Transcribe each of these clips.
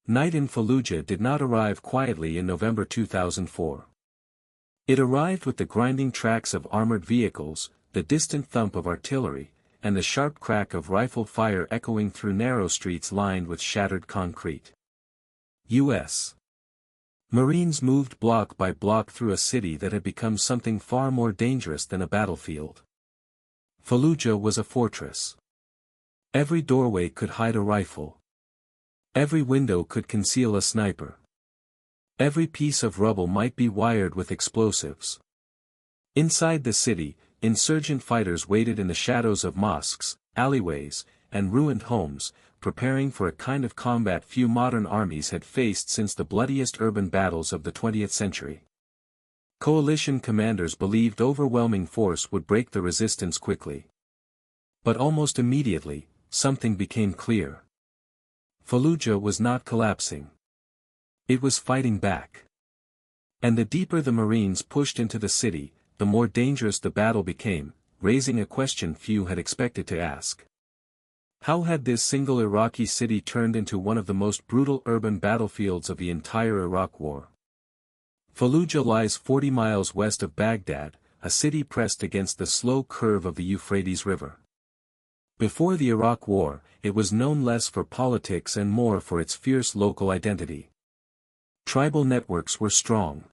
Night in Fallujah did not arrive quietly in November 2004. It arrived with the grinding tracks of armored vehicles, the distant thump of artillery, and the sharp crack of rifle fire echoing through narrow streets lined with shattered concrete. U.S. Marines moved block by block through a city that had become something far more dangerous than a battlefield. Fallujah was a fortress. Every doorway could hide a rifle. Every window could conceal a sniper. Every piece of rubble might be wired with explosives. Inside the city, insurgent fighters waited in the shadows of mosques, alleyways, and ruined homes, preparing for a kind of combat few modern armies had faced since the bloodiest urban battles of the 20th century. Coalition commanders believed overwhelming force would break the resistance quickly. But almost immediately, something became clear. Fallujah was not collapsing. It was fighting back. And the deeper the Marines pushed into the city, the more dangerous the battle became, raising a question few had expected to ask. How had this single Iraqi city turned into one of the most brutal urban battlefields of the entire Iraq War? Fallujah lies 40 miles west of Baghdad, a city pressed against the slow curve of the Euphrates River. Before the Iraq War, it was known less for politics and more for its fierce local identity. Tribal networks were strong.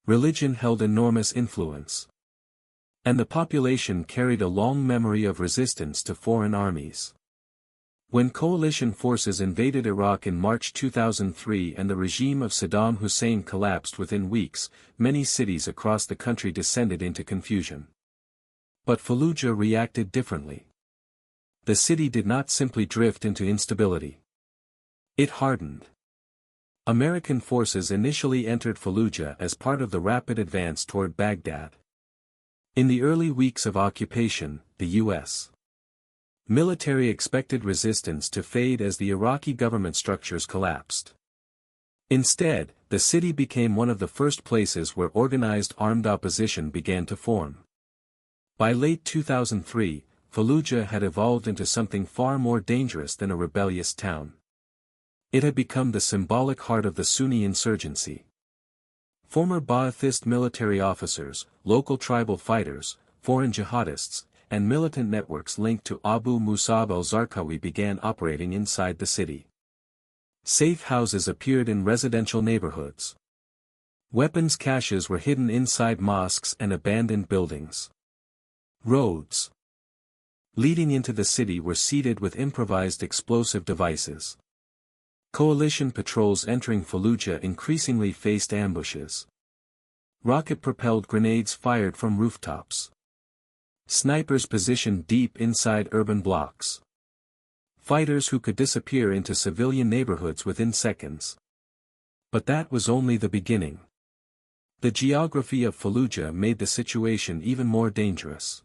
Religion held enormous influence. And the population carried a long memory of resistance to foreign armies. When coalition forces invaded Iraq in March 2003 and the regime of Saddam Hussein collapsed within weeks, many cities across the country descended into confusion. But Fallujah reacted differently. The city did not simply drift into instability. It hardened. American forces initially entered Fallujah as part of the rapid advance toward Baghdad. In the early weeks of occupation, the U.S. military expected resistance to fade as the Iraqi government structures collapsed. Instead, the city became one of the first places where organized armed opposition began to form. By late 2003, Fallujah had evolved into something far more dangerous than a rebellious town. It had become the symbolic heart of the Sunni insurgency. Former Ba'athist military officers, local tribal fighters, foreign jihadists, and militant networks linked to Abu Musab al-Zarqawi began operating inside the city. Safe houses appeared in residential neighborhoods. Weapons caches were hidden inside mosques and abandoned buildings. Roads leading into the city were seeded with improvised explosive devices. Coalition patrols entering Fallujah increasingly faced ambushes. Rocket-propelled grenades fired from rooftops. Snipers positioned deep inside urban blocks. Fighters who could disappear into civilian neighborhoods within seconds. But that was only the beginning. The geography of Fallujah made the situation even more dangerous.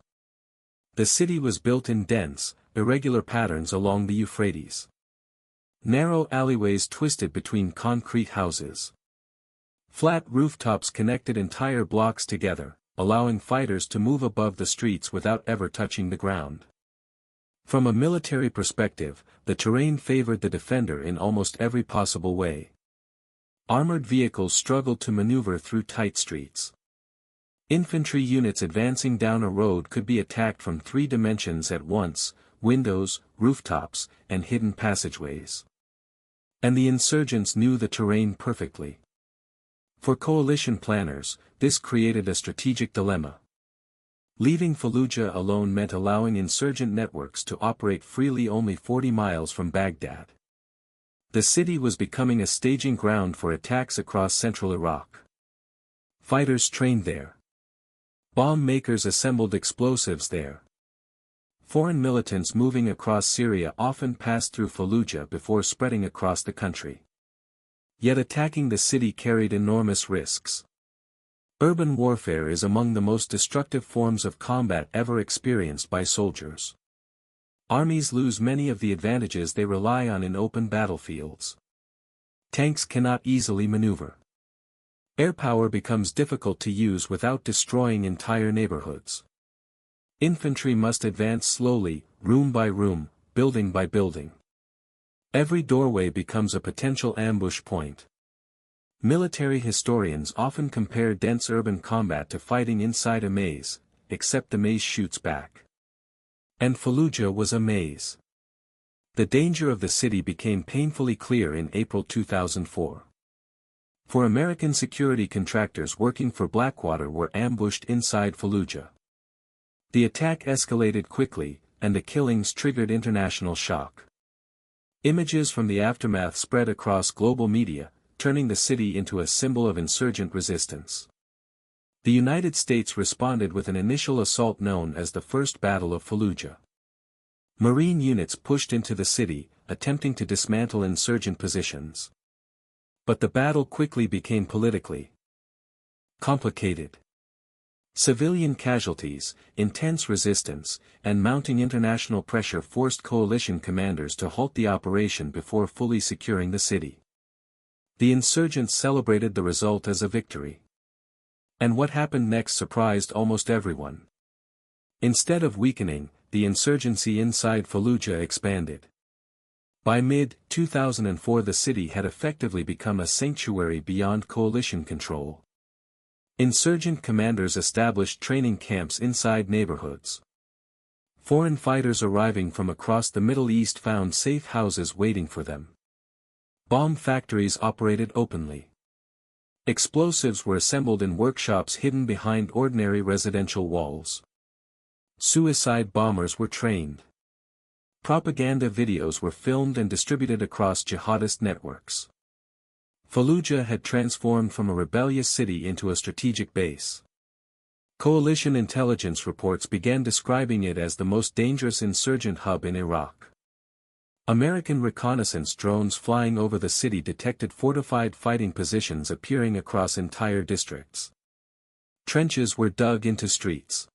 The city was built in dense, irregular patterns along the Euphrates. Narrow alleyways twisted between concrete houses. Flat rooftops connected entire blocks together, allowing fighters to move above the streets without ever touching the ground. From a military perspective, the terrain favored the defender in almost every possible way. Armored vehicles struggled to maneuver through tight streets. Infantry units advancing down a road could be attacked from 3 dimensions at once: windows, rooftops, and hidden passageways. And the insurgents knew the terrain perfectly. For coalition planners, this created a strategic dilemma. Leaving Fallujah alone meant allowing insurgent networks to operate freely only 40 miles from Baghdad. The city was becoming a staging ground for attacks across central Iraq. Fighters trained there. Bomb makers assembled explosives there. Foreign militants moving across Syria often passed through Fallujah before spreading across the country. Yet attacking the city carried enormous risks. Urban warfare is among the most destructive forms of combat ever experienced by soldiers. Armies lose many of the advantages they rely on in open battlefields. Tanks cannot easily maneuver. Air power becomes difficult to use without destroying entire neighborhoods. Infantry must advance slowly, room by room, building by building. Every doorway becomes a potential ambush point. Military historians often compare dense urban combat to fighting inside a maze, except the maze shoots back. And Fallujah was a maze. The danger of the city became painfully clear in April 2004. For American security contractors working for Blackwater were ambushed inside Fallujah. The attack escalated quickly, and the killings triggered international shock. Images from the aftermath spread across global media, turning the city into a symbol of insurgent resistance. The United States responded with an initial assault known as the First Battle of Fallujah. Marine units pushed into the city, attempting to dismantle insurgent positions. But the battle quickly became politically complicated. Civilian casualties, intense resistance, and mounting international pressure forced coalition commanders to halt the operation before fully securing the city. The insurgents celebrated the result as a victory. And what happened next surprised almost everyone. Instead of weakening, the insurgency inside Fallujah expanded. By mid-2004 the city had effectively become a sanctuary beyond coalition control. Insurgent commanders established training camps inside neighborhoods. Foreign fighters arriving from across the Middle East found safe houses waiting for them. Bomb factories operated openly. Explosives were assembled in workshops hidden behind ordinary residential walls. Suicide bombers were trained. Propaganda videos were filmed and distributed across jihadist networks. Fallujah had transformed from a rebellious city into a strategic base. Coalition intelligence reports began describing it as the most dangerous insurgent hub in Iraq. American reconnaissance drones flying over the city detected fortified fighting positions appearing across entire districts. Trenches were dug into streets.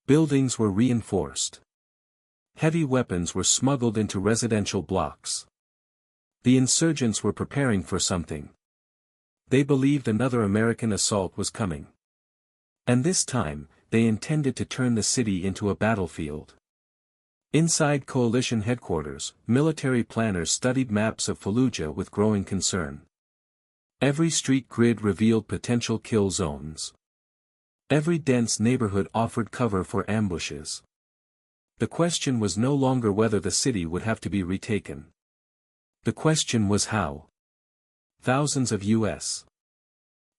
Buildings were reinforced. Heavy weapons were smuggled into residential blocks. The insurgents were preparing for something. They believed another American assault was coming. And this time, they intended to turn the city into a battlefield. Inside coalition headquarters, military planners studied maps of Fallujah with growing concern. Every street grid revealed potential kill zones. Every dense neighborhood offered cover for ambushes. The question was no longer whether the city would have to be retaken. The question was how. Thousands of U.S.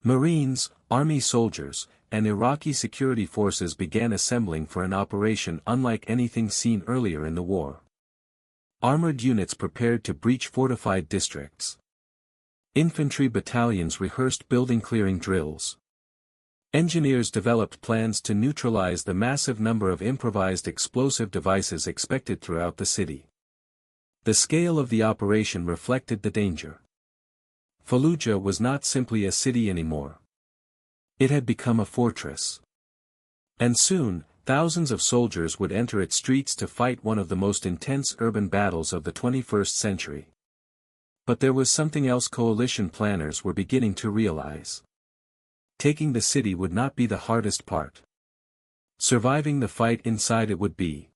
Marines, Army soldiers, and Iraqi security forces began assembling for an operation unlike anything seen earlier in the war. Armored units prepared to breach fortified districts. Infantry battalions rehearsed building-clearing drills. Engineers developed plans to neutralize the massive number of improvised explosive devices expected throughout the city. The scale of the operation reflected the danger. Fallujah was not simply a city anymore. It had become a fortress. And soon, thousands of soldiers would enter its streets to fight one of the most intense urban battles of the 21st century. But there was something else coalition planners were beginning to realize. Taking the city would not be the hardest part. Surviving the fight inside it would be.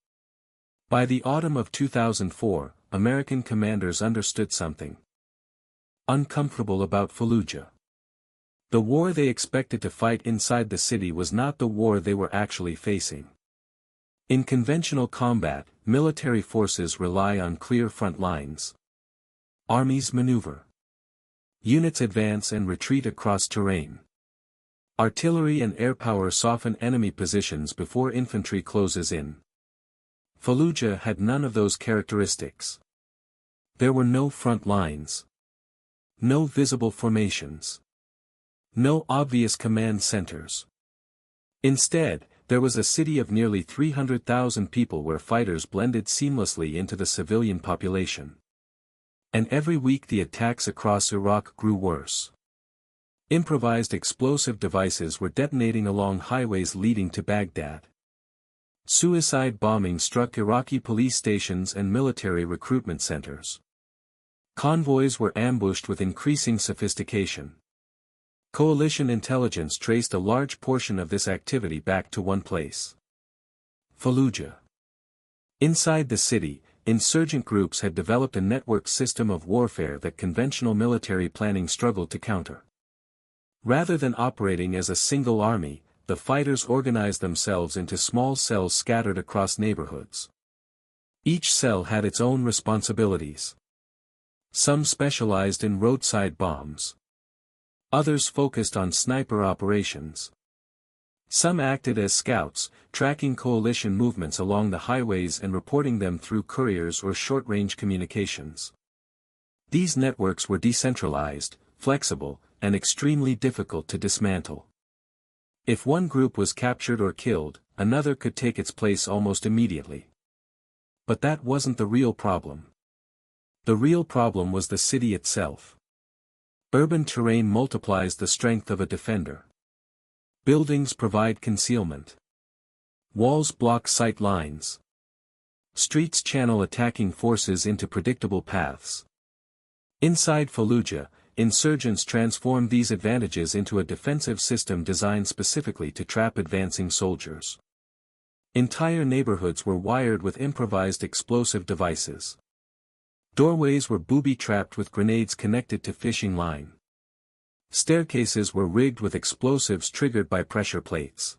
By the autumn of 2004, American commanders understood something uncomfortable about Fallujah. The war they expected to fight inside the city was not the war they were actually facing. In conventional combat, military forces rely on clear front lines. Armies maneuver. Units advance and retreat across terrain. Artillery and air power soften enemy positions before infantry closes in. Fallujah had none of those characteristics. There were no front lines. No visible formations. No obvious command centers. Instead, there was a city of nearly 300,000 people where fighters blended seamlessly into the civilian population. And every week the attacks across Iraq grew worse. Improvised explosive devices were detonating along highways leading to Baghdad. Suicide bombing struck Iraqi police stations and military recruitment centers. Convoys were ambushed with increasing sophistication. Coalition intelligence traced a large portion of this activity back to one place. Fallujah. Inside the city, insurgent groups had developed a networked system of warfare that conventional military planning struggled to counter. Rather than operating as a single army, the fighters organized themselves into small cells scattered across neighborhoods. Each cell had its own responsibilities. Some specialized in roadside bombs. Others focused on sniper operations. Some acted as scouts, tracking coalition movements along the highways and reporting them through couriers or short-range communications. These networks were decentralized, flexible, and extremely difficult to dismantle. If one group was captured or killed, another could take its place almost immediately. But that wasn't the real problem. The real problem was the city itself. Urban terrain multiplies the strength of a defender. Buildings provide concealment. Walls block sight lines. Streets channel attacking forces into predictable paths. Inside Fallujah, insurgents transformed these advantages into a defensive system designed specifically to trap advancing soldiers. Entire neighborhoods were wired with improvised explosive devices. Doorways were booby-trapped with grenades connected to fishing line. Staircases were rigged with explosives triggered by pressure plates.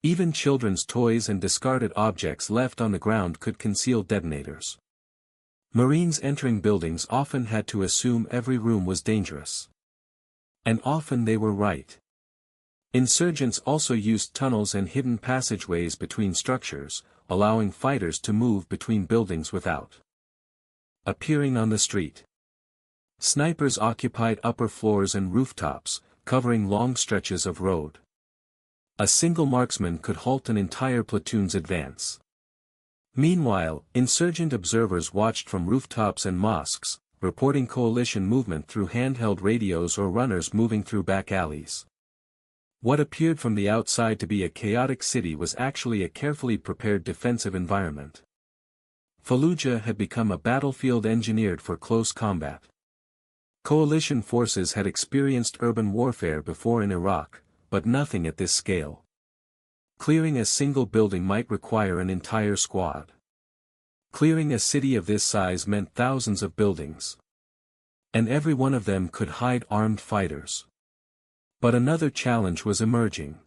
Even children's toys and discarded objects left on the ground could conceal detonators. Marines entering buildings often had to assume every room was dangerous. And often they were right. Insurgents also used tunnels and hidden passageways between structures, allowing fighters to move between buildings without appearing on the street. Snipers occupied upper floors and rooftops, covering long stretches of road. A single marksman could halt an entire platoon's advance. Meanwhile, insurgent observers watched from rooftops and mosques, reporting coalition movement through handheld radios or runners moving through back alleys. What appeared from the outside to be a chaotic city was actually a carefully prepared defensive environment. Fallujah had become a battlefield engineered for close combat. Coalition forces had experienced urban warfare before in Iraq, but nothing at this scale. Clearing a single building might require an entire squad. Clearing a city of this size meant thousands of buildings. And every one of them could hide armed fighters. But another challenge was emerging.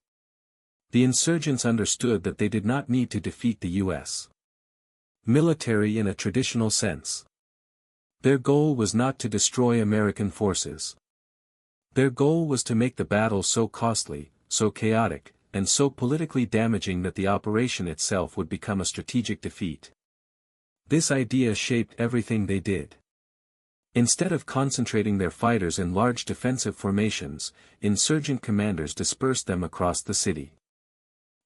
The insurgents understood that they did not need to defeat the U.S. military in a traditional sense. Their goal was not to destroy American forces. Their goal was to make the battle so costly, so chaotic, and so politically damaging that the operation itself would become a strategic defeat. This idea shaped everything they did. Instead of concentrating their fighters in large defensive formations, insurgent commanders dispersed them across the city.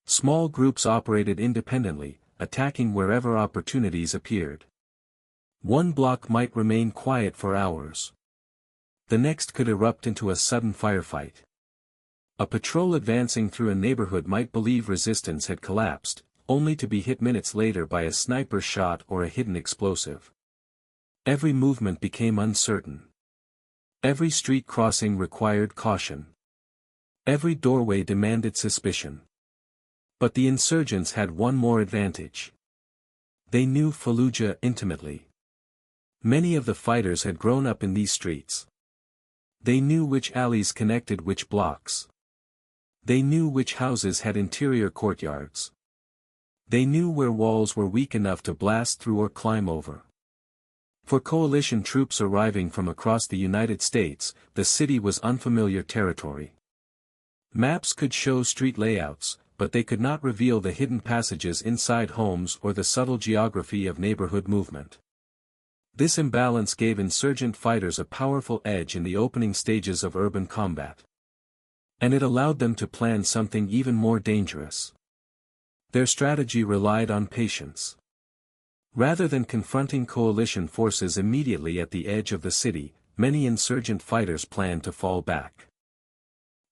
Small groups operated independently, attacking wherever opportunities appeared. One block might remain quiet for hours. The next could erupt into a sudden firefight. A patrol advancing through a neighborhood might believe resistance had collapsed, only to be hit minutes later by a sniper shot or a hidden explosive. Every movement became uncertain. Every street crossing required caution. Every doorway demanded suspicion. But the insurgents had one more advantage. They knew Fallujah intimately. Many of the fighters had grown up in these streets. They knew which alleys connected which blocks. They knew which houses had interior courtyards. They knew where walls were weak enough to blast through or climb over. For coalition troops arriving from across the United States, the city was unfamiliar territory. Maps could show street layouts, but they could not reveal the hidden passages inside homes or the subtle geography of neighborhood movement. This imbalance gave insurgent fighters a powerful edge in the opening stages of urban combat. And it allowed them to plan something even more dangerous. Their strategy relied on patience. Rather than confronting coalition forces immediately at the edge of the city, many insurgent fighters planned to fall back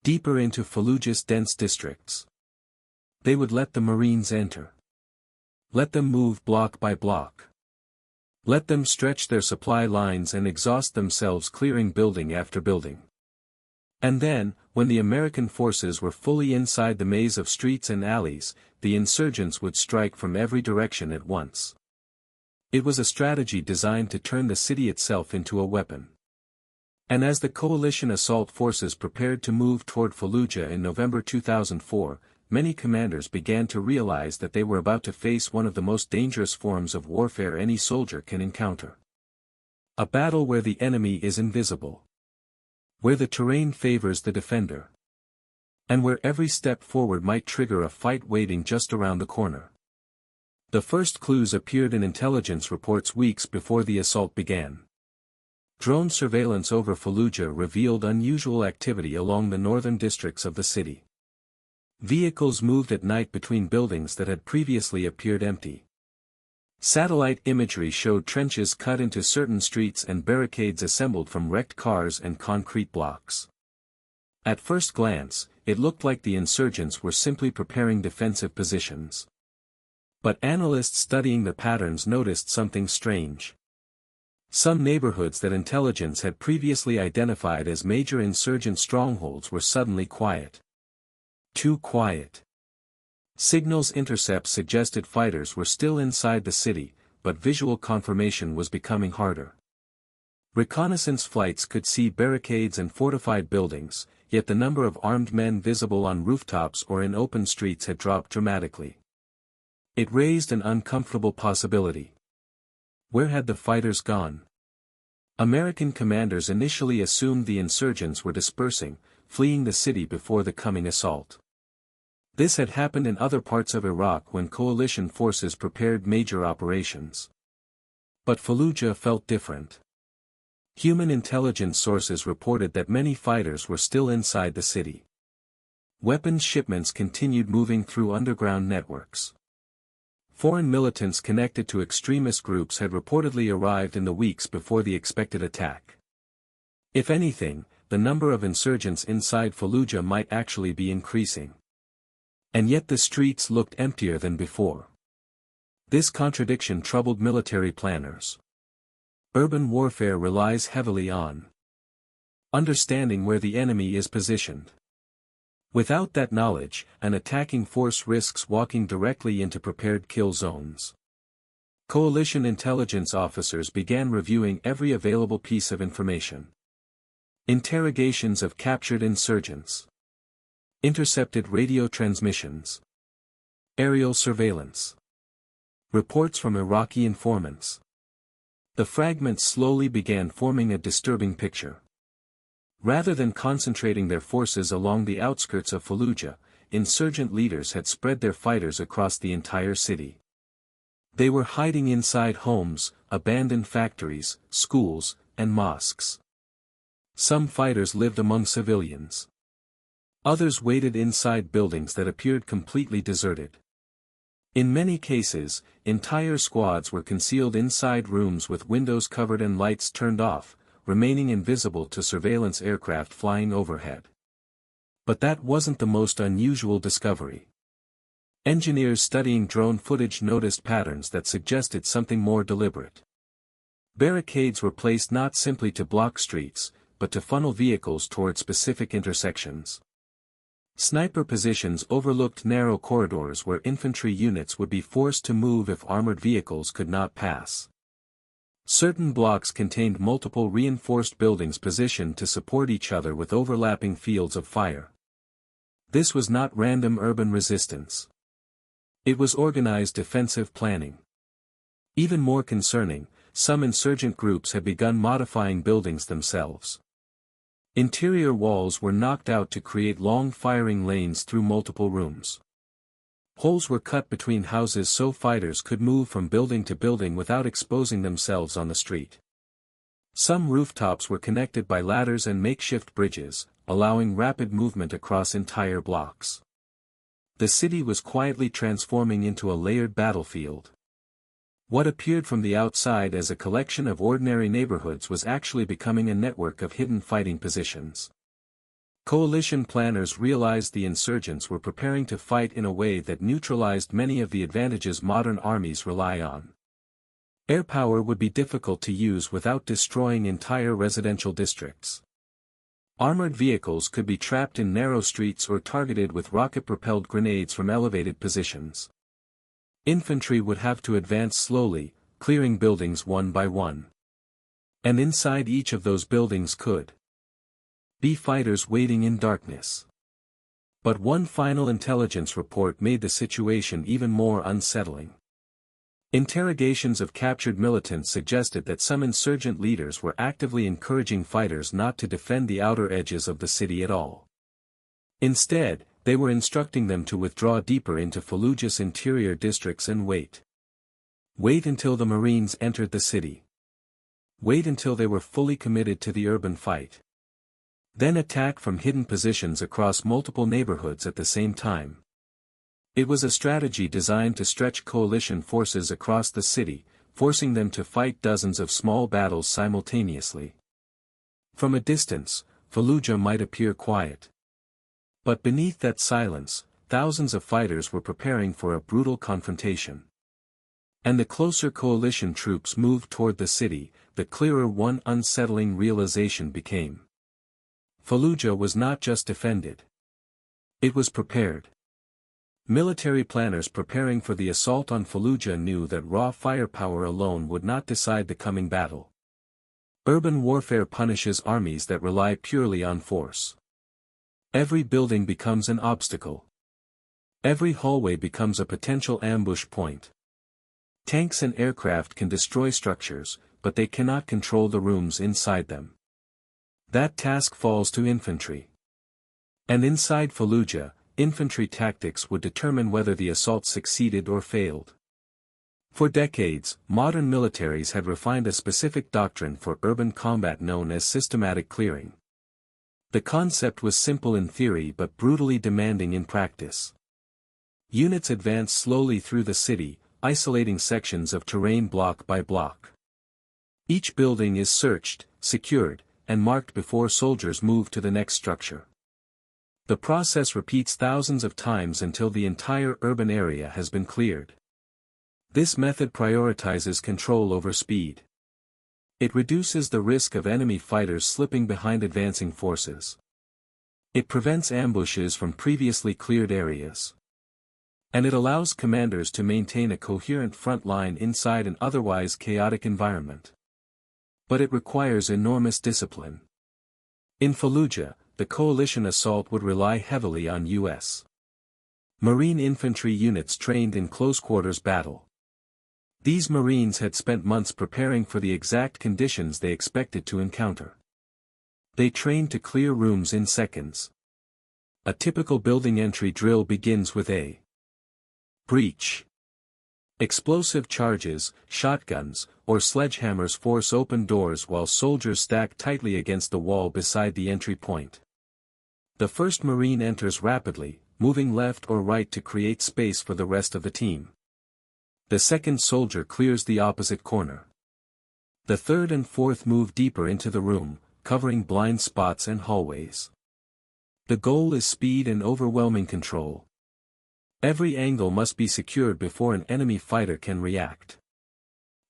deeper into Fallujah's dense districts. They would let the Marines enter. Let them move block by block. Let them stretch their supply lines and exhaust themselves clearing building after building. And then, when the American forces were fully inside the maze of streets and alleys, the insurgents would strike from every direction at once. It was a strategy designed to turn the city itself into a weapon. And as the coalition assault forces prepared to move toward Fallujah in November 2004, many commanders began to realize that they were about to face one of the most dangerous forms of warfare any soldier can encounter. A battle where the enemy is invisible. Where the terrain favors the defender. And where every step forward might trigger a fight waiting just around the corner. The first clues appeared in intelligence reports weeks before the assault began. Drone surveillance over Fallujah revealed unusual activity along the northern districts of the city. Vehicles moved at night between buildings that had previously appeared empty. Satellite imagery showed trenches cut into certain streets and barricades assembled from wrecked cars and concrete blocks. At first glance, it looked like the insurgents were simply preparing defensive positions. But analysts studying the patterns noticed something strange. Some neighborhoods that intelligence had previously identified as major insurgent strongholds were suddenly quiet. Too quiet. Signals intercepts suggested fighters were still inside the city, but visual confirmation was becoming harder. Reconnaissance flights could see barricades and fortified buildings, yet the number of armed men visible on rooftops or in open streets had dropped dramatically. It raised an uncomfortable possibility. Where had the fighters gone? American commanders initially assumed the insurgents were dispersing, fleeing the city before the coming assault. This had happened in other parts of Iraq when coalition forces prepared major operations. But Fallujah felt different. Human intelligence sources reported that many fighters were still inside the city. Weapons shipments continued moving through underground networks. Foreign militants connected to extremist groups had reportedly arrived in the weeks before the expected attack. If anything, the number of insurgents inside Fallujah might actually be increasing. And yet the streets looked emptier than before. This contradiction troubled military planners. Urban warfare relies heavily on understanding where the enemy is positioned. Without that knowledge, an attacking force risks walking directly into prepared kill zones. Coalition intelligence officers began reviewing every available piece of information. Interrogations of captured insurgents. Intercepted radio transmissions. Aerial surveillance. Reports from Iraqi informants. The fragments slowly began forming a disturbing picture. Rather than concentrating their forces along the outskirts of Fallujah, insurgent leaders had spread their fighters across the entire city. They were hiding inside homes, abandoned factories, schools, and mosques. Some fighters lived among civilians. Others waited inside buildings that appeared completely deserted. In many cases, entire squads were concealed inside rooms with windows covered and lights turned off, remaining invisible to surveillance aircraft flying overhead. But that wasn't the most unusual discovery. Engineers studying drone footage noticed patterns that suggested something more deliberate. Barricades were placed not simply to block streets, but to funnel vehicles toward specific intersections. Sniper positions overlooked narrow corridors where infantry units would be forced to move if armored vehicles could not pass. Certain blocks contained multiple reinforced buildings positioned to support each other with overlapping fields of fire. This was not random urban resistance. It was organized defensive planning. Even more concerning, some insurgent groups had begun modifying buildings themselves. Interior walls were knocked out to create long firing lanes through multiple rooms. Holes were cut between houses so fighters could move from building to building without exposing themselves on the street. Some rooftops were connected by ladders and makeshift bridges, allowing rapid movement across entire blocks. The city was quietly transforming into a layered battlefield. What appeared from the outside as a collection of ordinary neighborhoods was actually becoming a network of hidden fighting positions. Coalition planners realized the insurgents were preparing to fight in a way that neutralized many of the advantages modern armies rely on. Air power would be difficult to use without destroying entire residential districts. Armored vehicles could be trapped in narrow streets or targeted with rocket-propelled grenades from elevated positions. Infantry would have to advance slowly, clearing buildings one by one. And inside each of those buildings could be fighters waiting in darkness. But one final intelligence report made the situation even more unsettling. Interrogations of captured militants suggested that some insurgent leaders were actively encouraging fighters not to defend the outer edges of the city at all. Instead, they were instructing them to withdraw deeper into Fallujah's interior districts and wait. Wait until the Marines entered the city. Wait until they were fully committed to the urban fight. Then attack from hidden positions across multiple neighborhoods at the same time. It was a strategy designed to stretch coalition forces across the city, forcing them to fight dozens of small battles simultaneously. From a distance, Fallujah might appear quiet. But beneath that silence, thousands of fighters were preparing for a brutal confrontation. And the closer coalition troops moved toward the city, the clearer one unsettling realization became. Fallujah was not just defended. It was prepared. Military planners preparing for the assault on Fallujah knew that raw firepower alone would not decide the coming battle. Urban warfare punishes armies that rely purely on force. Every building becomes an obstacle. Every hallway becomes a potential ambush point. Tanks and aircraft can destroy structures, but they cannot control the rooms inside them. That task falls to infantry. And inside Fallujah, infantry tactics would determine whether the assault succeeded or failed. For decades, modern militaries had refined a specific doctrine for urban combat known as systematic clearing. The concept was simple in theory but brutally demanding in practice. Units advanced slowly through the city, isolating sections of terrain block by block. Each building is searched, secured, and marked before soldiers move to the next structure. The process repeats thousands of times until the entire urban area has been cleared. This method prioritizes control over speed. It reduces the risk of enemy fighters slipping behind advancing forces. It prevents ambushes from previously cleared areas. And it allows commanders to maintain a coherent front line inside an otherwise chaotic environment. But it requires enormous discipline. In Fallujah, the coalition assault would rely heavily on U.S. Marine infantry units trained in close-quarters battle. These Marines had spent months preparing for the exact conditions they expected to encounter. They trained to clear rooms in seconds. A typical building entry drill begins with a breach. Explosive charges, shotguns, or sledgehammers force open doors while soldiers stack tightly against the wall beside the entry point. The first Marine enters rapidly, moving left or right to create space for the rest of the team. The second soldier clears the opposite corner. The third and fourth move deeper into the room, covering blind spots and hallways. The goal is speed and overwhelming control. Every angle must be secured before an enemy fighter can react.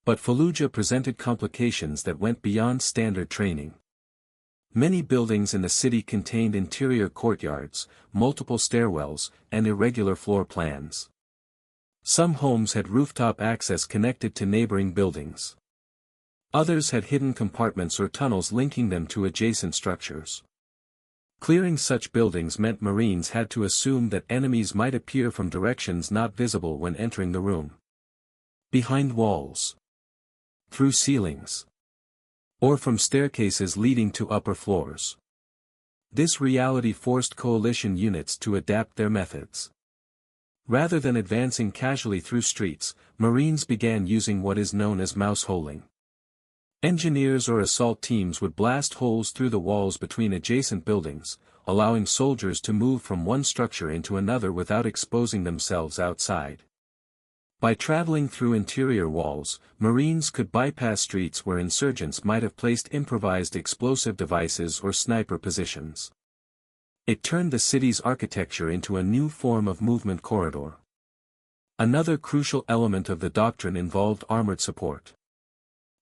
But Fallujah presented complications that went beyond standard training. Many buildings in the city contained interior courtyards, multiple stairwells, and irregular floor plans. Some homes had rooftop access connected to neighboring buildings. Others had hidden compartments or tunnels linking them to adjacent structures. Clearing such buildings meant Marines had to assume that enemies might appear from directions not visible when entering the room. Behind walls. Through ceilings. Or from staircases leading to upper floors. This reality forced coalition units to adapt their methods. Rather than advancing casually through streets, Marines began using what is known as mouse holing. Engineers or assault teams would blast holes through the walls between adjacent buildings, allowing soldiers to move from one structure into another without exposing themselves outside. By traveling through interior walls, Marines could bypass streets where insurgents might have placed improvised explosive devices or sniper positions. It turned the city's architecture into a new form of movement corridor. Another crucial element of the doctrine involved armored support.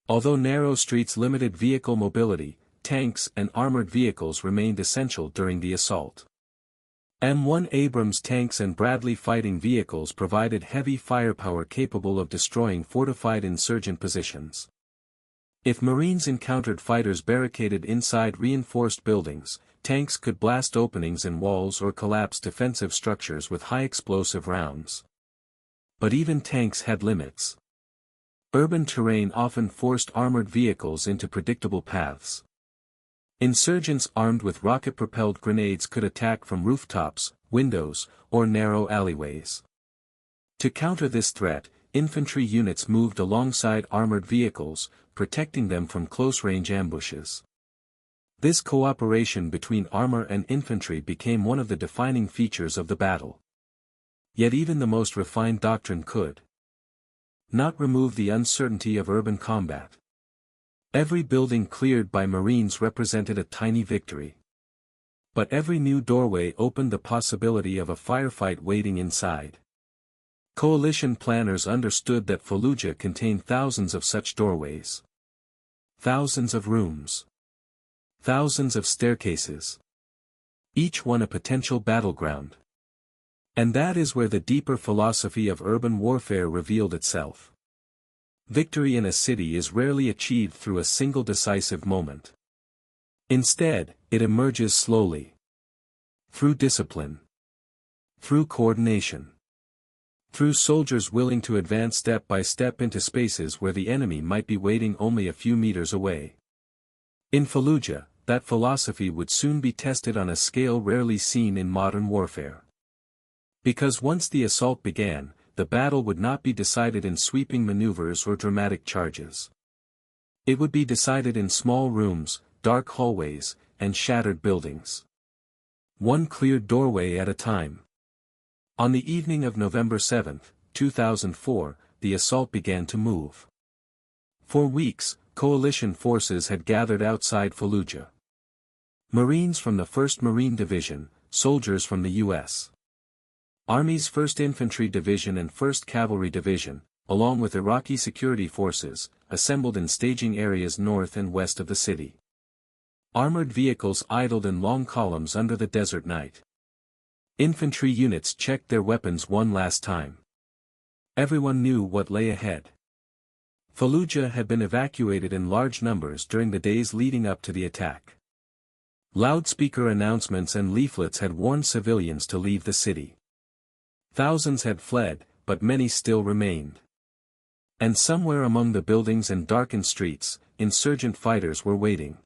Although narrow streets limited vehicle mobility, tanks and armored vehicles remained essential during the assault. M1 Abrams tanks and Bradley fighting vehicles provided heavy firepower capable of destroying fortified insurgent positions. If Marines encountered fighters barricaded inside reinforced buildings, tanks could blast openings in walls or collapse defensive structures with high explosive rounds. But even tanks had limits. Urban terrain often forced armored vehicles into predictable paths. Insurgents armed with rocket-propelled grenades could attack from rooftops, windows, or narrow alleyways. To counter this threat, infantry units moved alongside armored vehicles, protecting them from close-range ambushes. This cooperation between armor and infantry became one of the defining features of the battle. Yet even the most refined doctrine could not remove the uncertainty of urban combat. Every building cleared by Marines represented a tiny victory. But every new doorway opened the possibility of a firefight waiting inside. Coalition planners understood that Fallujah contained thousands of such doorways. Thousands of rooms. Thousands of staircases. Each one a potential battleground. And that is where the deeper philosophy of urban warfare revealed itself. Victory in a city is rarely achieved through a single decisive moment. Instead, it emerges slowly. Through discipline. Through coordination. Through soldiers willing to advance step by step into spaces where the enemy might be waiting only a few meters away. In Fallujah, that philosophy would soon be tested on a scale rarely seen in modern warfare. Because once the assault began, the battle would not be decided in sweeping maneuvers or dramatic charges. It would be decided in small rooms, dark hallways, and shattered buildings. One cleared doorway at a time. On the evening of November 7, 2004, the assault began to move. For weeks, coalition forces had gathered outside Fallujah. Marines from the 1st Marine Division, soldiers from the U.S. Army's 1st Infantry Division and 1st Cavalry Division, along with Iraqi security forces, assembled in staging areas north and west of the city. Armored vehicles idled in long columns under the desert night. Infantry units checked their weapons one last time. Everyone knew what lay ahead. Fallujah had been evacuated in large numbers during the days leading up to the attack. Loudspeaker announcements and leaflets had warned civilians to leave the city. Thousands had fled, but many still remained. And somewhere among the buildings and darkened streets, insurgent fighters were waiting.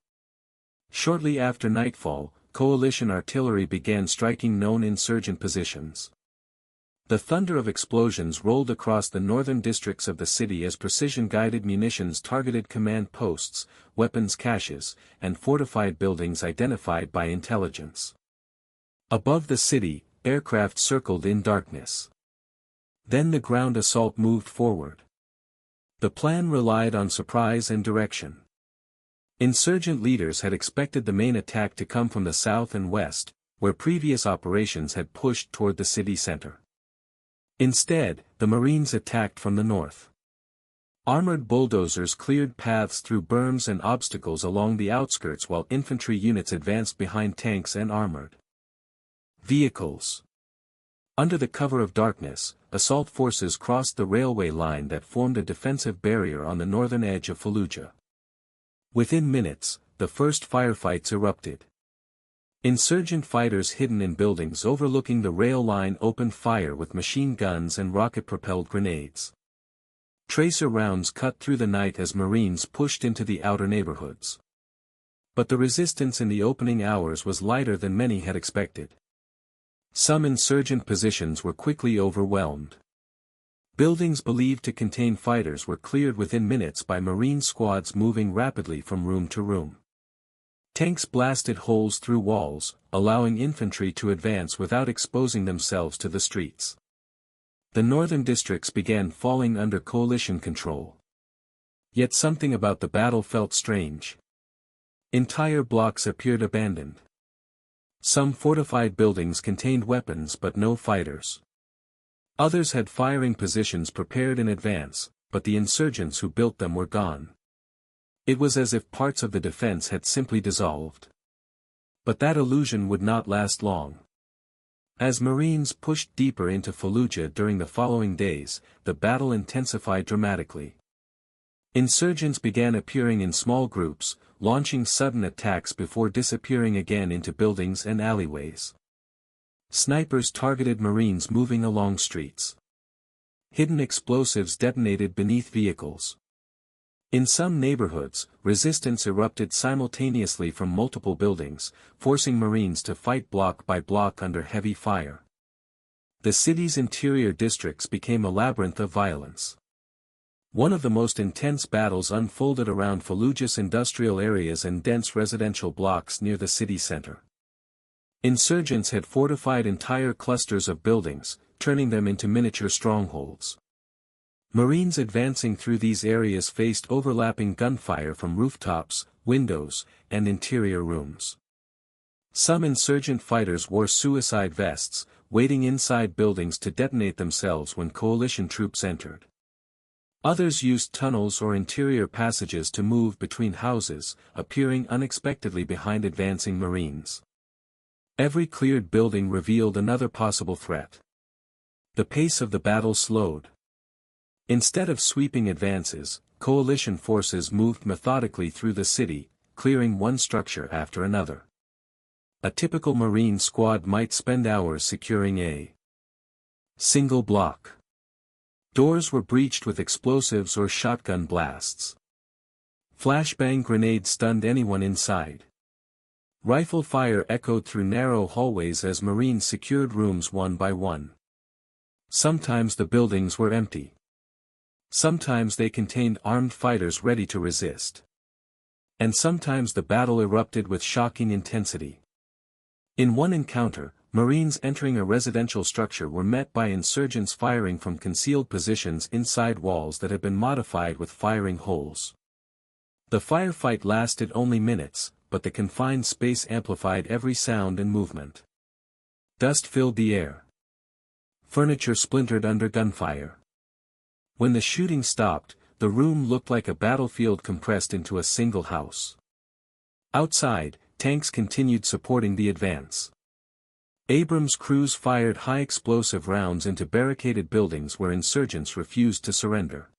Shortly after nightfall, coalition artillery began striking known insurgent positions. The thunder of explosions rolled across the northern districts of the city as precision-guided munitions targeted command posts, weapons caches, and fortified buildings identified by intelligence. Above the city, aircraft circled in darkness. Then the ground assault moved forward. The plan relied on surprise and direction. Insurgent leaders had expected the main attack to come from the south and west, where previous operations had pushed toward the city center. Instead, the Marines attacked from the north. Armored bulldozers cleared paths through berms and obstacles along the outskirts while infantry units advanced behind tanks and armored vehicles. Under the cover of darkness, assault forces crossed the railway line that formed a defensive barrier on the northern edge of Fallujah. Within minutes, the first firefights erupted. Insurgent fighters hidden in buildings overlooking the rail line opened fire with machine guns and rocket-propelled grenades. Tracer rounds cut through the night as Marines pushed into the outer neighborhoods. But the resistance in the opening hours was lighter than many had expected. Some insurgent positions were quickly overwhelmed. Buildings believed to contain fighters were cleared within minutes by Marine squads moving rapidly from room to room. Tanks blasted holes through walls, allowing infantry to advance without exposing themselves to the streets. The northern districts began falling under coalition control. Yet something about the battle felt strange. Entire blocks appeared abandoned. Some fortified buildings contained weapons but no fighters. Others had firing positions prepared in advance, but the insurgents who built them were gone. It was as if parts of the defense had simply dissolved. But that illusion would not last long. As Marines pushed deeper into Fallujah during the following days, the battle intensified dramatically. Insurgents began appearing in small groups, launching sudden attacks before disappearing again into buildings and alleyways. Snipers targeted Marines moving along streets. Hidden explosives detonated beneath vehicles. In some neighborhoods, resistance erupted simultaneously from multiple buildings, forcing Marines to fight block by block under heavy fire. The city's interior districts became a labyrinth of violence. One of the most intense battles unfolded around Fallujah's industrial areas and dense residential blocks near the city center. Insurgents had fortified entire clusters of buildings, turning them into miniature strongholds. Marines advancing through these areas faced overlapping gunfire from rooftops, windows, and interior rooms. Some insurgent fighters wore suicide vests, waiting inside buildings to detonate themselves when coalition troops entered. Others used tunnels or interior passages to move between houses, appearing unexpectedly behind advancing Marines. Every cleared building revealed another possible threat. The pace of the battle slowed. Instead of sweeping advances, coalition forces moved methodically through the city, clearing one structure after another. A typical Marine squad might spend hours securing a single block. Doors were breached with explosives or shotgun blasts. Flashbang grenades stunned anyone inside. Rifle fire echoed through narrow hallways as Marines secured rooms one by one. Sometimes the buildings were empty. Sometimes they contained armed fighters ready to resist. And sometimes the battle erupted with shocking intensity. In one encounter, Marines entering a residential structure were met by insurgents firing from concealed positions inside walls that had been modified with firing holes. The firefight lasted only minutes, but the confined space amplified every sound and movement. Dust filled the air. Furniture splintered under gunfire. When the shooting stopped, the room looked like a battlefield compressed into a single house. Outside, tanks continued supporting the advance. Abrams crews fired high explosive rounds into barricaded buildings where insurgents refused to surrender.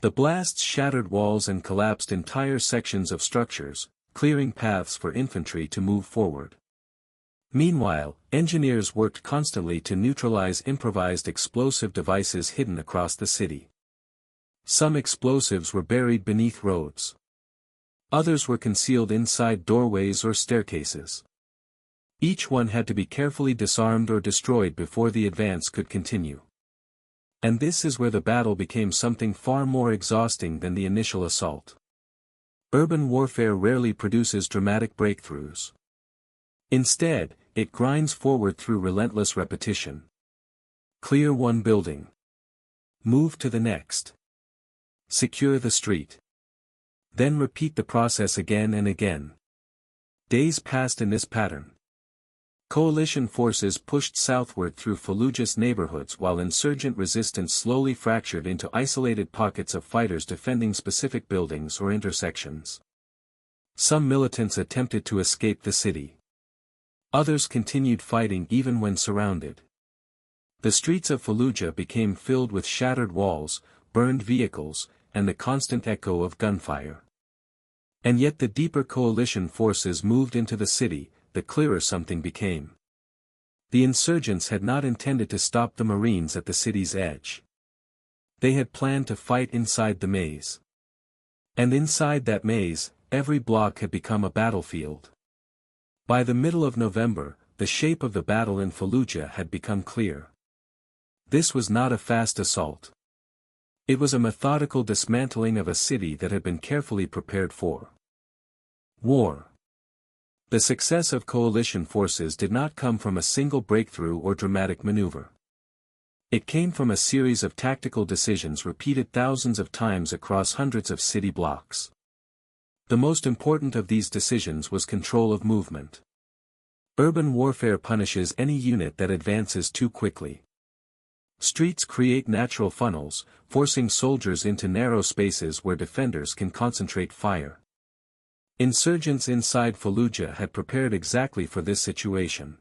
The blasts shattered walls and collapsed entire sections of structures, clearing paths for infantry to move forward. Meanwhile, engineers worked constantly to neutralize improvised explosive devices hidden across the city. Some explosives were buried beneath roads. Others were concealed inside doorways or staircases. Each one had to be carefully disarmed or destroyed before the advance could continue. And this is where the battle became something far more exhausting than the initial assault. Urban warfare rarely produces dramatic breakthroughs. Instead, it grinds forward through relentless repetition. Clear one building. Move to the next. Secure the street. Then repeat the process again and again. Days passed in this pattern. Coalition forces pushed southward through Fallujah's neighborhoods while insurgent resistance slowly fractured into isolated pockets of fighters defending specific buildings or intersections. Some militants attempted to escape the city. Others continued fighting even when surrounded. The streets of Fallujah became filled with shattered walls, burned vehicles, and the constant echo of gunfire. And yet the deeper coalition forces moved into the city, the clearer something became. The insurgents had not intended to stop the Marines at the city's edge. They had planned to fight inside the maze. And inside that maze, every block had become a battlefield. By the middle of November, the shape of the battle in Fallujah had become clear. This was not a fast assault. It was a methodical dismantling of a city that had been carefully prepared for war. The success of coalition forces did not come from a single breakthrough or dramatic maneuver. It came from a series of tactical decisions repeated thousands of times across hundreds of city blocks. The most important of these decisions was control of movement. Urban warfare punishes any unit that advances too quickly. Streets create natural funnels, forcing soldiers into narrow spaces where defenders can concentrate fire. Insurgents inside Fallujah had prepared exactly for this situation.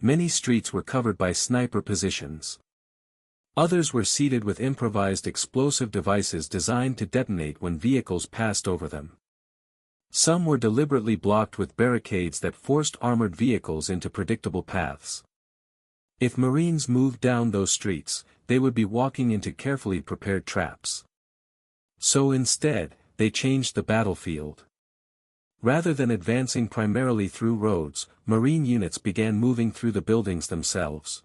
Many streets were covered by sniper positions. Others were seeded with improvised explosive devices designed to detonate when vehicles passed over them. Some were deliberately blocked with barricades that forced armored vehicles into predictable paths. If Marines moved down those streets, they would be walking into carefully prepared traps. So instead, they changed the battlefield. Rather than advancing primarily through roads, Marine units began moving through the buildings themselves.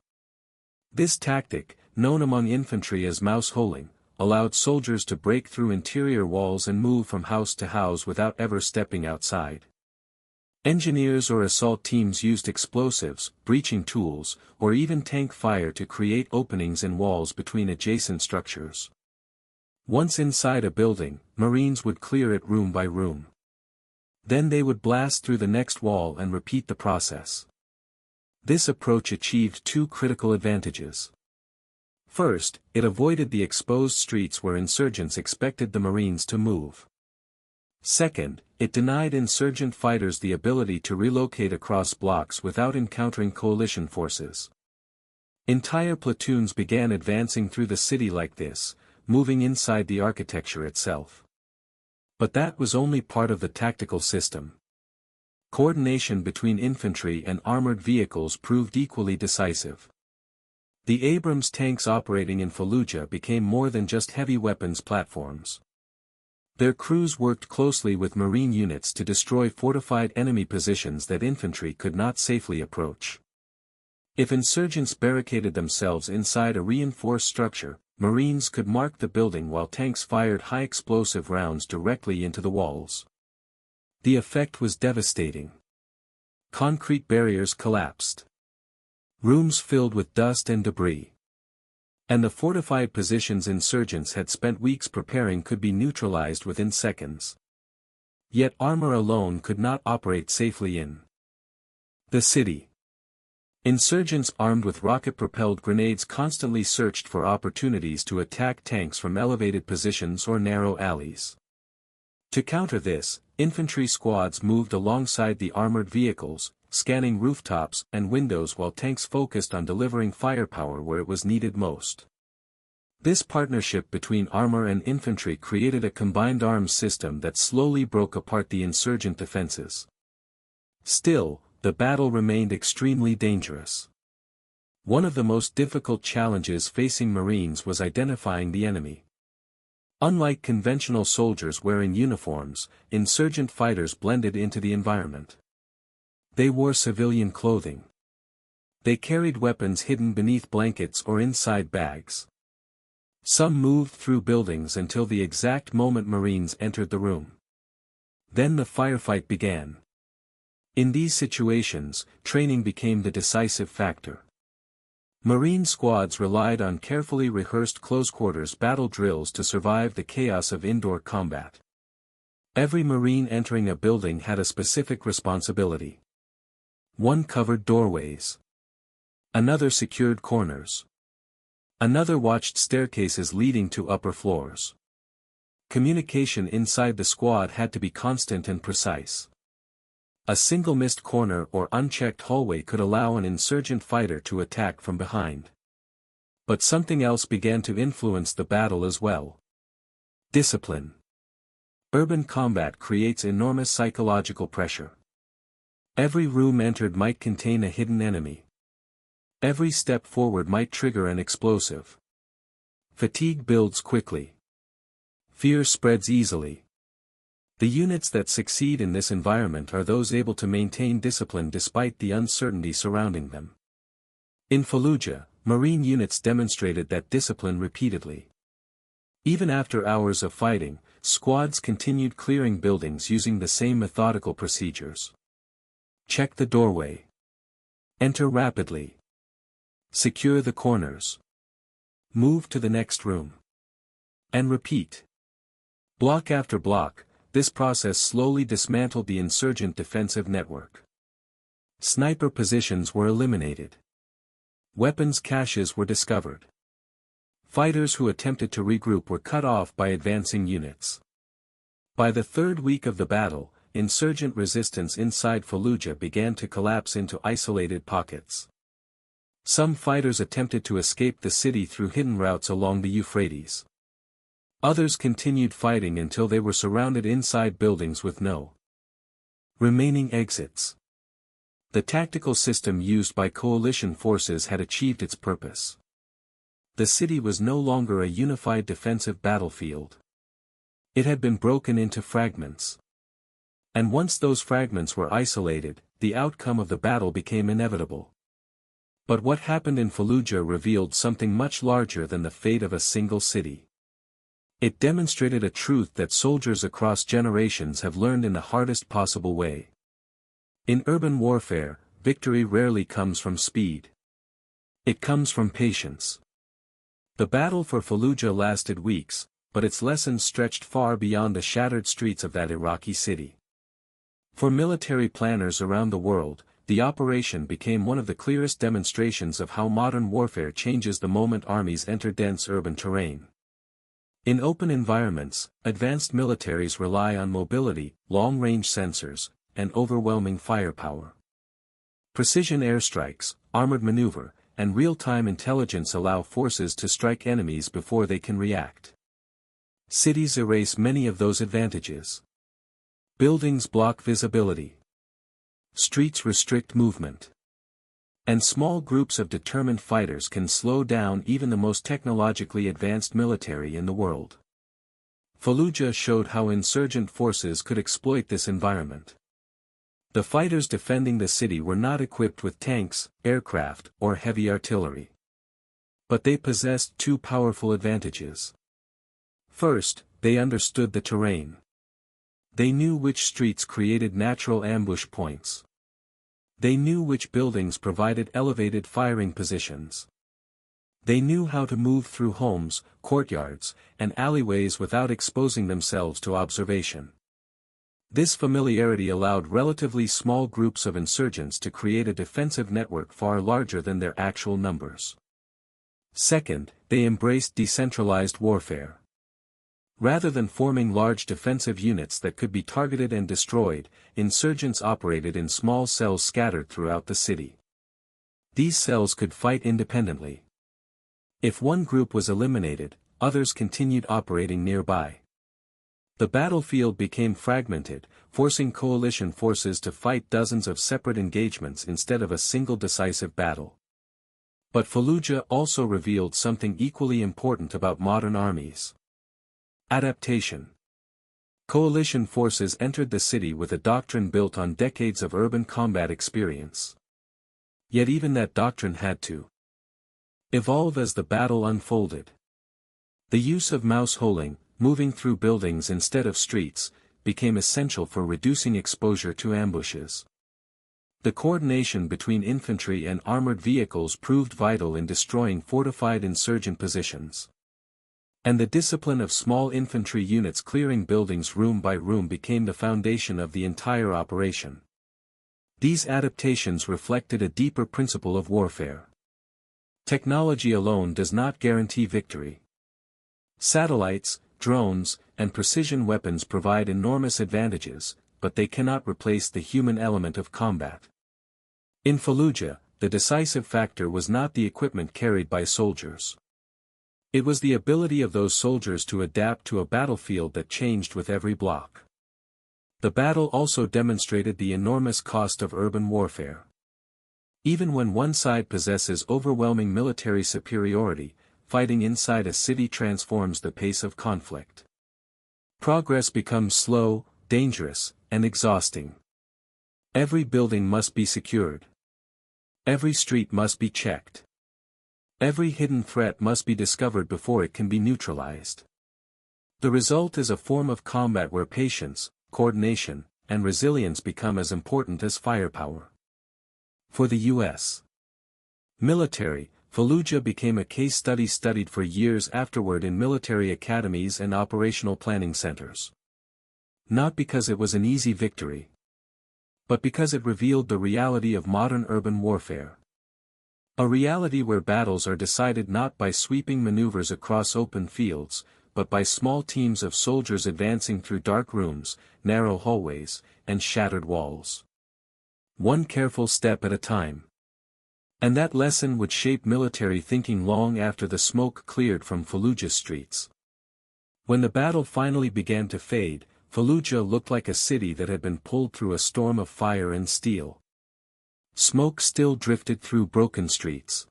This tactic, known among infantry as mouse-holing, allowed soldiers to break through interior walls and move from house to house without ever stepping outside. Engineers or assault teams used explosives, breaching tools, or even tank fire to create openings in walls between adjacent structures. Once inside a building, Marines would clear it room by room. Then they would blast through the next wall and repeat the process. This approach achieved two critical advantages. First, it avoided the exposed streets where insurgents expected the Marines to move. Second, it denied insurgent fighters the ability to relocate across blocks without encountering coalition forces. Entire platoons began advancing through the city like this, moving inside the architecture itself. But that was only part of the tactical system. Coordination between infantry and armored vehicles proved equally decisive. The Abrams tanks operating in Fallujah became more than just heavy weapons platforms. Their crews worked closely with Marine units to destroy fortified enemy positions that infantry could not safely approach. If insurgents barricaded themselves inside a reinforced structure, Marines could mark the building while tanks fired high-explosive rounds directly into the walls. The effect was devastating. Concrete barriers collapsed. Rooms filled with dust and debris. And the fortified positions insurgents had spent weeks preparing could be neutralized within seconds. Yet armor alone could not operate safely in the city. Insurgents armed with rocket-propelled grenades constantly searched for opportunities to attack tanks from elevated positions or narrow alleys. To counter this, infantry squads moved alongside the armored vehicles, scanning rooftops and windows while tanks focused on delivering firepower where it was needed most. This partnership between armor and infantry created a combined arms system that slowly broke apart the insurgent defenses. Still, the battle remained extremely dangerous. One of the most difficult challenges facing Marines was identifying the enemy. Unlike conventional soldiers wearing uniforms, insurgent fighters blended into the environment. They wore civilian clothing. They carried weapons hidden beneath blankets or inside bags. Some moved through buildings until the exact moment Marines entered the room. Then the firefight began. In these situations, training became the decisive factor. Marine squads relied on carefully rehearsed close-quarters battle drills to survive the chaos of indoor combat. Every Marine entering a building had a specific responsibility. One covered doorways. Another secured corners. Another watched staircases leading to upper floors. Communication inside the squad had to be constant and precise. A single missed corner or unchecked hallway could allow an insurgent fighter to attack from behind. But something else began to influence the battle as well. Discipline. Urban combat creates enormous psychological pressure. Every room entered might contain a hidden enemy. Every step forward might trigger an explosive. Fatigue builds quickly. Fear spreads easily. The units that succeed in this environment are those able to maintain discipline despite the uncertainty surrounding them. In Fallujah, Marine units demonstrated that discipline repeatedly. Even after hours of fighting, squads continued clearing buildings using the same methodical procedures. Check the doorway. Enter rapidly. Secure the corners. Move to the next room. And repeat. Block after block, this process slowly dismantled the insurgent defensive network. Sniper positions were eliminated. Weapons caches were discovered. Fighters who attempted to regroup were cut off by advancing units. By the third week of the battle, insurgent resistance inside Fallujah began to collapse into isolated pockets. Some fighters attempted to escape the city through hidden routes along the Euphrates. Others continued fighting until they were surrounded inside buildings with no remaining exits. The tactical system used by coalition forces had achieved its purpose. The city was no longer a unified defensive battlefield. It had been broken into fragments. And once those fragments were isolated, the outcome of the battle became inevitable. But what happened in Fallujah revealed something much larger than the fate of a single city. It demonstrated a truth that soldiers across generations have learned in the hardest possible way. In urban warfare, victory rarely comes from speed. It comes from patience. The battle for Fallujah lasted weeks, but its lessons stretched far beyond the shattered streets of that Iraqi city. For military planners around the world, the operation became one of the clearest demonstrations of how modern warfare changes the moment armies enter dense urban terrain. In open environments, advanced militaries rely on mobility, long-range sensors, and overwhelming firepower. Precision airstrikes, armored maneuver, and real-time intelligence allow forces to strike enemies before they can react. Cities erase many of those advantages. Buildings block visibility. Streets restrict movement. And small groups of determined fighters can slow down even the most technologically advanced military in the world. Fallujah showed how insurgent forces could exploit this environment. The fighters defending the city were not equipped with tanks, aircraft, or heavy artillery. But they possessed two powerful advantages. First, they understood the terrain. They knew which streets created natural ambush points. They knew which buildings provided elevated firing positions. They knew how to move through homes, courtyards, and alleyways without exposing themselves to observation. This familiarity allowed relatively small groups of insurgents to create a defensive network far larger than their actual numbers. Second, they embraced decentralized warfare. Rather than forming large defensive units that could be targeted and destroyed, insurgents operated in small cells scattered throughout the city. These cells could fight independently. If one group was eliminated, others continued operating nearby. The battlefield became fragmented, forcing coalition forces to fight dozens of separate engagements instead of a single decisive battle. But Fallujah also revealed something equally important about modern armies. Adaptation. Coalition forces entered the city with a doctrine built on decades of urban combat experience. Yet even that doctrine had to evolve as the battle unfolded. The use of mouse holing, moving through buildings instead of streets, became essential for reducing exposure to ambushes. The coordination between infantry and armored vehicles proved vital in destroying fortified insurgent positions. And the discipline of small infantry units clearing buildings room by room became the foundation of the entire operation. These adaptations reflected a deeper principle of warfare. Technology alone does not guarantee victory. Satellites, drones, and precision weapons provide enormous advantages, but they cannot replace the human element of combat. In Fallujah, the decisive factor was not the equipment carried by soldiers. It was the ability of those soldiers to adapt to a battlefield that changed with every block. The battle also demonstrated the enormous cost of urban warfare. Even when one side possesses overwhelming military superiority, fighting inside a city transforms the pace of conflict. Progress becomes slow, dangerous, and exhausting. Every building must be secured. Every street must be checked. Every hidden threat must be discovered before it can be neutralized. The result is a form of combat where patience, coordination, and resilience become as important as firepower. For the U.S. military, Fallujah became a case study studied for years afterward in military academies and operational planning centers. Not because it was an easy victory, but because it revealed the reality of modern urban warfare. A reality where battles are decided not by sweeping maneuvers across open fields, but by small teams of soldiers advancing through dark rooms, narrow hallways, and shattered walls. One careful step at a time. And that lesson would shape military thinking long after the smoke cleared from Fallujah streets. When the battle finally began to fade, Fallujah looked like a city that had been pulled through a storm of fire and steel. Smoke still drifted through broken streets.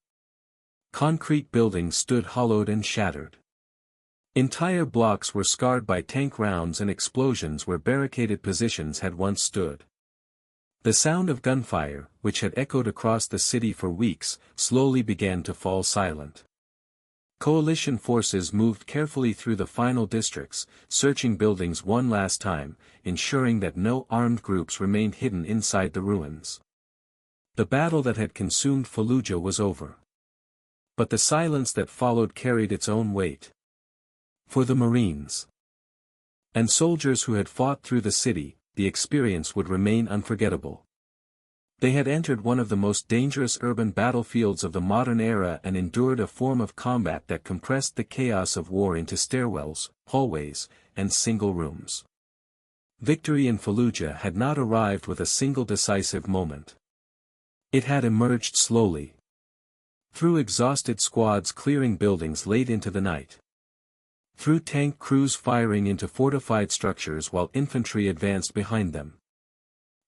Concrete buildings stood hollowed and shattered. Entire blocks were scarred by tank rounds and explosions where barricaded positions had once stood. The sound of gunfire, which had echoed across the city for weeks, slowly began to fall silent. Coalition forces moved carefully through the final districts, searching buildings one last time, ensuring that no armed groups remained hidden inside the ruins. The battle that had consumed Fallujah was over. But the silence that followed carried its own weight. For the Marines and soldiers who had fought through the city, the experience would remain unforgettable. They had entered one of the most dangerous urban battlefields of the modern era and endured a form of combat that compressed the chaos of war into stairwells, hallways, and single rooms. Victory in Fallujah had not arrived with a single decisive moment. It had emerged slowly. Through exhausted squads clearing buildings late into the night. Through tank crews firing into fortified structures while infantry advanced behind them.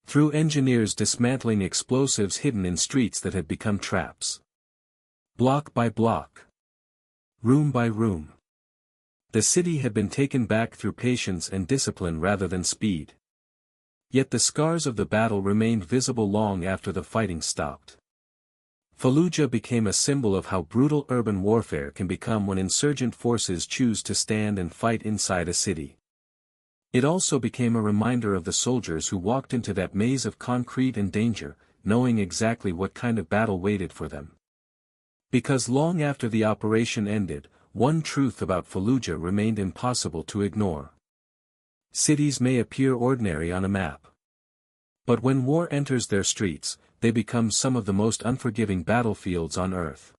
Through engineers dismantling explosives hidden in streets that had become traps. Block by block. Room by room. The city had been taken back through patience and discipline rather than speed. Yet the scars of the battle remained visible long after the fighting stopped. Fallujah became a symbol of how brutal urban warfare can become when insurgent forces choose to stand and fight inside a city. It also became a reminder of the soldiers who walked into that maze of concrete and danger, knowing exactly what kind of battle waited for them. Because long after the operation ended, one truth about Fallujah remained impossible to ignore. Cities may appear ordinary on a map. But when war enters their streets, they become some of the most unforgiving battlefields on earth.